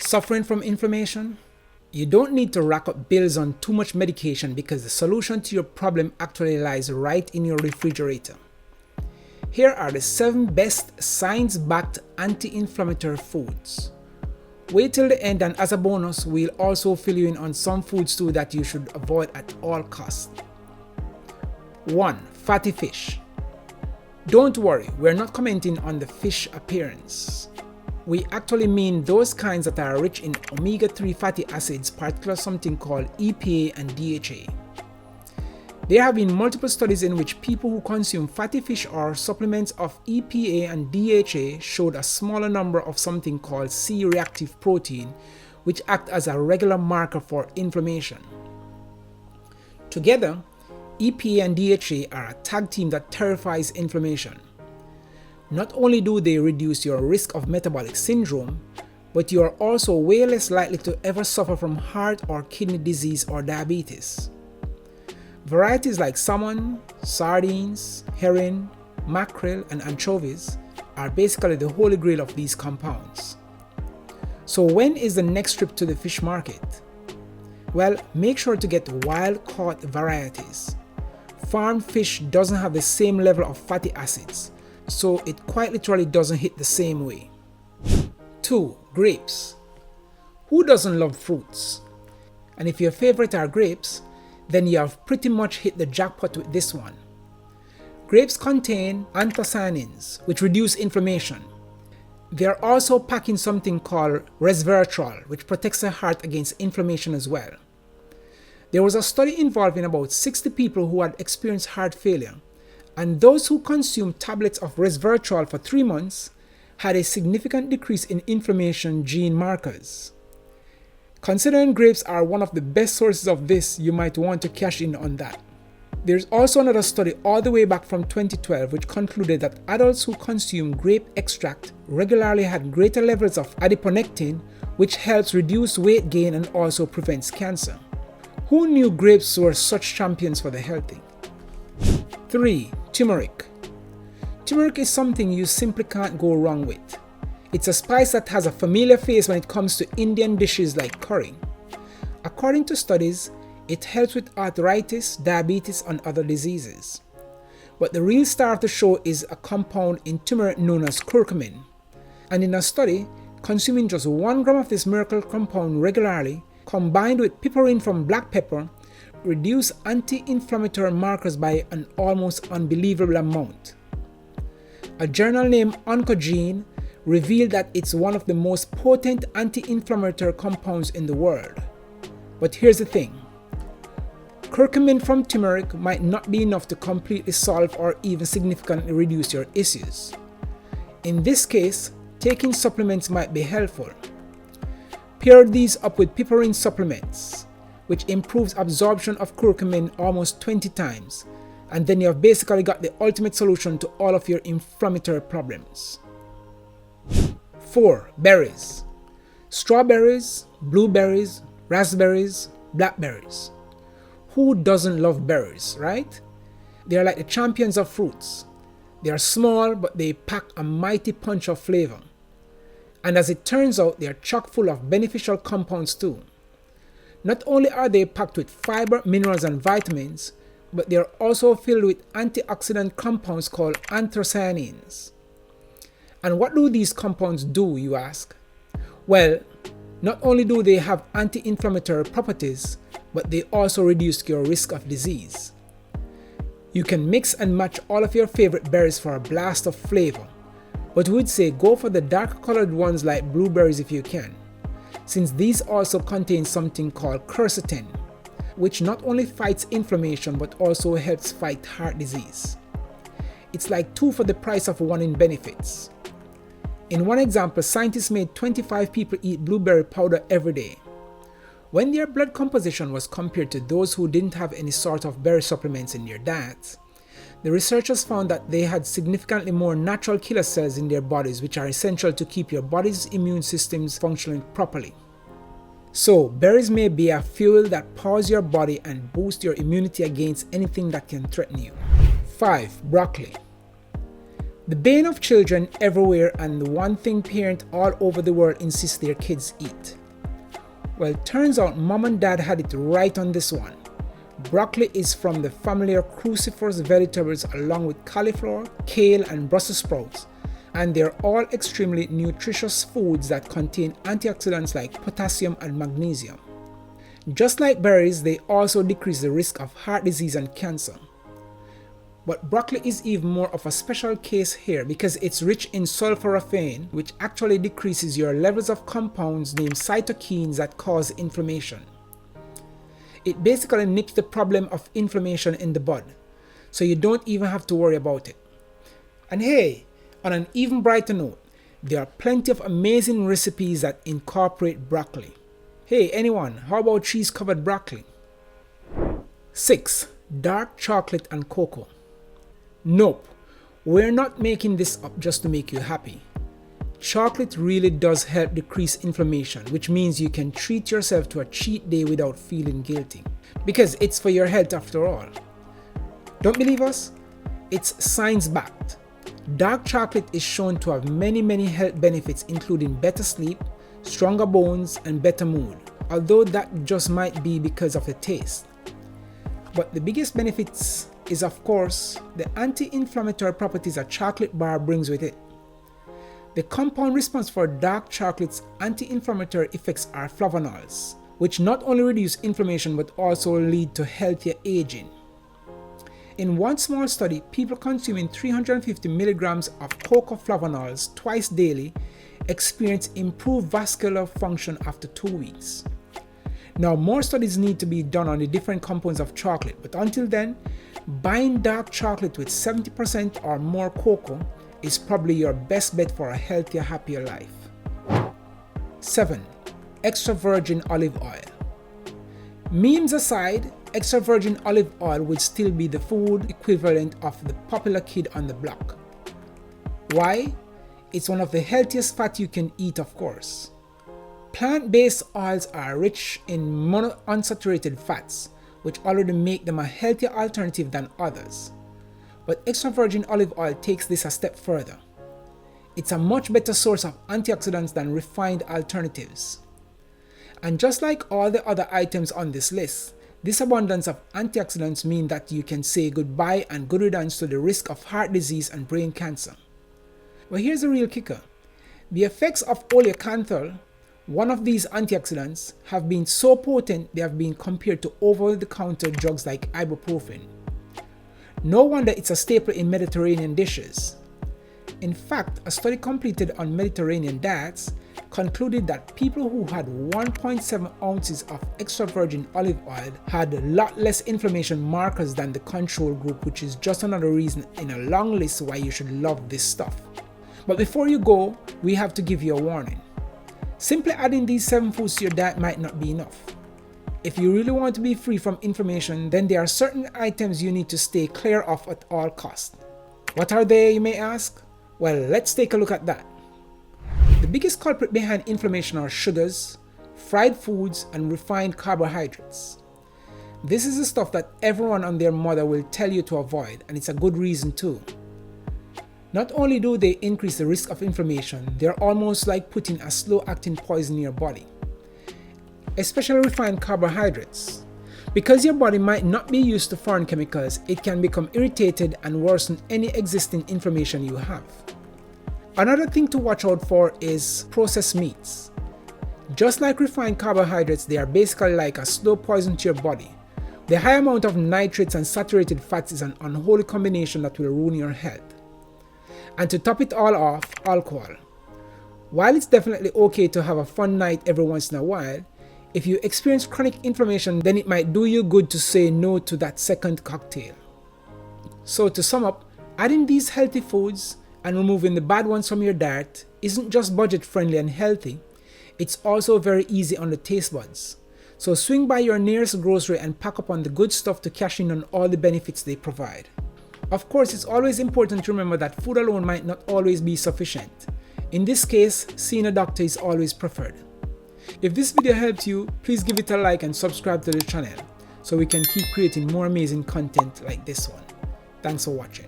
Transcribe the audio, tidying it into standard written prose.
Suffering from inflammation? You don't need to rack up bills on too much medication because the solution to your problem actually lies right in your refrigerator. Here are the 7 best science-backed anti-inflammatory foods. Wait till the end, and as a bonus, we'll also fill you in on some foods too that you should avoid at all costs. 1. Fatty fish. Don't worry, we're not commenting on the fish appearance. We actually mean those kinds that are rich in omega-3 fatty acids, particularly something called EPA and DHA. There have been multiple studies in which people who consume fatty fish or supplements of EPA and DHA showed a smaller number of something called C-reactive protein, which act as a regular marker for inflammation. Together, EPA and DHA are a tag team that terrifies inflammation. Not only do they reduce your risk of metabolic syndrome, but you are also way less likely to ever suffer from heart or kidney disease or diabetes. Varieties like salmon, sardines, herring, mackerel, and anchovies are basically the holy grail of these compounds. So when is the next trip to the fish market? Well, make sure to get wild-caught varieties. Farmed fish doesn't have the same level of fatty acids, so it quite literally doesn't hit the same way. 2. Grapes. Who doesn't love fruits? And if your favorite are grapes, then you have pretty much hit the jackpot with this one. Grapes contain anthocyanins, which reduce inflammation. They are also packing something called resveratrol, which protects the heart against inflammation as well. There was a study involving about 60 people who had experienced heart failure, and those who consumed tablets of resveratrol for 3 months had a significant decrease in inflammation gene markers. Considering grapes are one of the best sources of this, you might want to cash in on that. There's also another study all the way back from 2012 which concluded that adults who consume grape extract regularly had greater levels of adiponectin, which helps reduce weight gain and also prevents cancer. Who knew grapes were such champions for the healthy? 3. Turmeric. Turmeric is something you simply can't go wrong with. It's a spice that has a familiar face when it comes to Indian dishes like curry. According to studies, it helps with arthritis, diabetes, and other diseases. But the real star of the show is a compound in turmeric known as curcumin. And in a study, consuming just 1 gram of this miracle compound regularly, combined with piperine from black pepper, reduced anti-inflammatory markers by an almost unbelievable amount. A journal named Oncogene revealed that it's one of the most potent anti-inflammatory compounds in the world. But here's the thing. Curcumin from turmeric might not be enough to completely solve or even significantly reduce your issues. In this case, taking supplements might be helpful. Pair these up with piperine supplements, which improves absorption of curcumin almost 20 times, and then you have basically got the ultimate solution to all of your inflammatory problems. 4. Berries. Strawberries, blueberries, raspberries, blackberries. Who doesn't love berries, right? They are like the champions of fruits. They are small, but they pack a mighty punch of flavor. And as it turns out, they are chock full of beneficial compounds too. Not only are they packed with fiber, minerals, and vitamins, but they are also filled with antioxidant compounds called anthocyanins. And what do these compounds do, you ask? Well, not only do they have anti-inflammatory properties, but they also reduce your risk of disease. You can mix and match all of your favorite berries for a blast of flavor, but we'd say go for the dark colored ones like blueberries if you can, since these also contain something called quercetin, which not only fights inflammation but also helps fight heart disease. It's like 2 for the price of 1 in benefits. In one example, scientists made 25 people eat blueberry powder every day. When their blood composition was compared to those who didn't have any sort of berry supplements in their diets, the researchers found that they had significantly more natural killer cells in their bodies, which are essential to keep your body's immune systems functioning properly. So, berries may be a fuel that powers your body and boosts your immunity against anything that can threaten you. 5. Broccoli. The bane of children everywhere and the one thing parents all over the world insist their kids eat. Well, turns out mom and dad had it right on this one. Broccoli is from the family of cruciferous vegetables along with cauliflower, kale and Brussels sprouts, and they're all extremely nutritious foods that contain antioxidants like potassium and magnesium. Just like berries, they also decrease the risk of heart disease and cancer. But broccoli is even more of a special case here because it's rich in sulforaphane, which actually decreases your levels of compounds named cytokines that cause inflammation. It basically nips the problem of inflammation in the bud, so you don't even have to worry about it. And hey, on an even brighter note, there are plenty of amazing recipes that incorporate broccoli. Hey anyone, how about cheese covered broccoli? 6. Dark chocolate and cocoa. Nope, we're not making this up just to make you happy. Chocolate really does help decrease inflammation, which means you can treat yourself to a cheat day without feeling guilty. Because it's for your health after all. Don't believe us? It's science-backed. Dark chocolate is shown to have many health benefits including better sleep, stronger bones, and better mood, although that just might be because of the taste. But the biggest benefits is of course the anti-inflammatory properties a chocolate bar brings with it. The compound response for dark chocolate's anti-inflammatory effects are flavonols, which not only reduce inflammation but also lead to healthier aging. In one small study, people consuming 350 milligrams of cocoa flavonols twice daily experienced improved vascular function after 2 weeks. Now, more studies need to be done on the different components of chocolate, but until then, buying dark chocolate with 70% or more cocoa is probably your best bet for a healthier, happier life. 7. Extra virgin olive oil. Memes aside, extra virgin olive oil would still be the food equivalent of the popular kid on the block. Why? It's one of the healthiest fat you can eat, of course. Plant-based oils are rich in monounsaturated fats, which already make them a healthier alternative than others. But extra virgin olive oil takes this a step further. It's a much better source of antioxidants than refined alternatives. And just like all the other items on this list, this abundance of antioxidants mean that you can say goodbye and good riddance to the risk of heart disease and brain cancer. But here's the real kicker. The effects of oleocanthal, one of these antioxidants, have been so potent they have been compared to over-the-counter drugs like ibuprofen. No wonder it's a staple in Mediterranean dishes. In fact, a study completed on Mediterranean diets concluded that people who had 1.7 ounces of extra virgin olive oil had a lot less inflammation markers than the control group, which is just another reason in a long list why you should love this stuff. But before you go, we have to give you a warning. Simply adding these 7 foods to your diet might not be enough. If you really want to be free from inflammation, then there are certain items you need to stay clear of at all costs. What are they, you may ask? Well, let's take a look at that. The biggest culprit behind inflammation are sugars, fried foods, and refined carbohydrates. This is the stuff that everyone and their mother will tell you to avoid, and it's a good reason too. Not only do they increase the risk of inflammation, they're almost like putting a slow-acting poison in your body. Especially refined carbohydrates. Because your body might not be used to foreign chemicals, it can become irritated and worsen any existing inflammation you have. Another thing to watch out for is processed meats. Just like refined carbohydrates, they are basically like a slow poison to your body. The high amount of nitrates and saturated fats is an unholy combination that will ruin your health. And to top it all off, alcohol. While it's definitely okay to have a fun night every once in a while, if you experience chronic inflammation, then it might do you good to say no to that second cocktail. So to sum up, adding these healthy foods and removing the bad ones from your diet isn't just budget friendly and healthy, it's also very easy on the taste buds. So swing by your nearest grocery and pack up on the good stuff to cash in on all the benefits they provide. Of course, it's always important to remember that food alone might not always be sufficient. In this case, seeing a doctor is always preferred. If this video helped you, please give it a like and subscribe to the channel so we can keep creating more amazing content like this one. Thanks for watching.